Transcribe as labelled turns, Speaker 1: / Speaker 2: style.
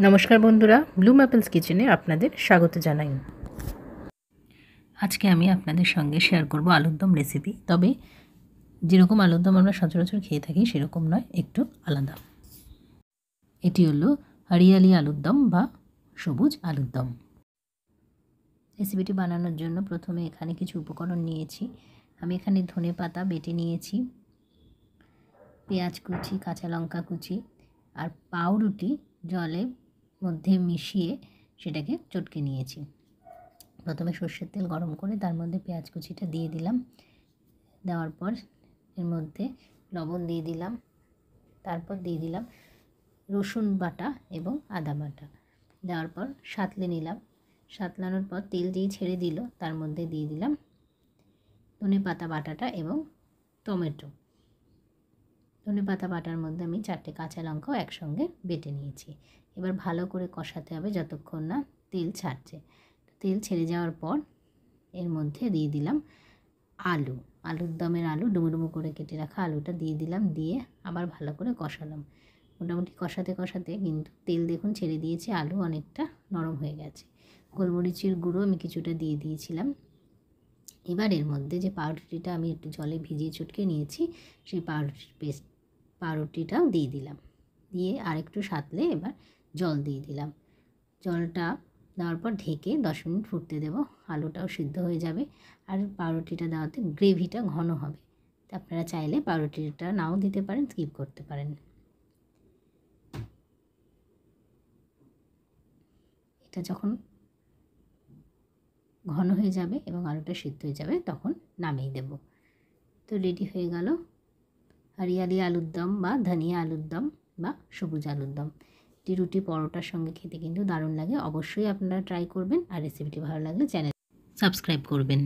Speaker 1: নমস্কার বন্ধুরা, Bloom apples কিচেনে আপনাদের স্বাগত জানাই। আজকে আমি আপনাদের সঙ্গে শেয়ার করব আলুর দম রেসিপি। তবে যেরকম আলুর দম আমরা সচরাচর খেয়ে থাকি সেরকম নয়, একটু আলাদা। এটি হলো হরিয়ালি আলুর দম বা সবুজ আলুর দম। রেসিপিটি বানানোর জন্য প্রথমে এখানে কিছু উপকরণ নিয়েছি। আমি এখানে ধনেপাতা বেটে নিয়েছি, পেঁয়াজ কুচি, কাঁচা লঙ্কা কুচি আর পাউরুটি জলের মধ্যে মিশিয়ে সেটাকে চটকে নিয়েছি। প্রথমে সর্ষের তেল গরম করে তার মধ্যে পেঁয়াজ কুচিটা দিয়ে দিলাম। দেওয়ার পর এর মধ্যে লবণ দিয়ে দিলাম, তারপর দিয়ে দিলাম রসুন বাটা এবং আদা বাটা। দেওয়ার পর সাঁতলে নিলাম। সাঁতলানোর পর তেল যেই ছেড়ে দিল তার মধ্যে দিয়ে দিলাম ধনেপাতা বাটাটা এবং টমেটো। ধনেপাতা বাটার মধ্যে আমি 4টে কাঁচা লঙ্কাও একসঙ্গে বেটে নিয়েছি। এবার ভালো করে কষাতে হবে যতক্ষণ না তেল ছাড়ছে। তেল ছেড়ে যাওয়ার পর এর মধ্যে দিয়ে দিলাম আলুর দমের আলু ডুমো করে কেটে রাখা আলুটা দিয়ে দিলাম। দিয়ে আবার ভালো করে কষালাম। মোটামুটি কষাতে কষাতে কিন্তু তেল দেখুন ছেড়ে দিয়েছে, আলু অনেকটা নরম হয়ে গেছে। গোলমরিচের গুঁড়ো আমি কিছুটা দিয়ে দিয়েছিলাম। এবার এর মধ্যে যে পাউরুটিটা আমি একটু জলে ভিজিয়ে চটকে নিয়েছি সেই পাউরুটিটাও দিয়ে দিলাম। দিয়ে আরেকটু সাঁতলে এবার জল দিয়ে দিলাম। জলটা দেওয়ার পর ঢেকে 10 মিনিট ফুটতে দেবো। আলুটাও সিদ্ধ হয়ে যাবে আর পাউরুটিটা দেওয়াতে গ্রেভিটা ঘন হবে। আপনারা চাইলে পাউরুটিটা নাও দিতে পারেন, স্কিপ করতে পারেন। এটা যখন ঘন হয়ে যাবে এবং আলুটা সিদ্ধ হয়ে যাবে তখন নামিয়ে দেব। তো রেডি হয়ে গেল হরিয়ালি আলুর দম বা ধনিয়া আলুর দম বা সবুজ আলুর দম। এটি রুটি পরোটার সঙ্গে খেতে কিন্তু দারুণ লাগে। অবশ্যই আপনারা ট্রাই করবেন। আর রেসিপিটি ভালো লাগলে চ্যানেল সাবস্ক্রাইব করবেন।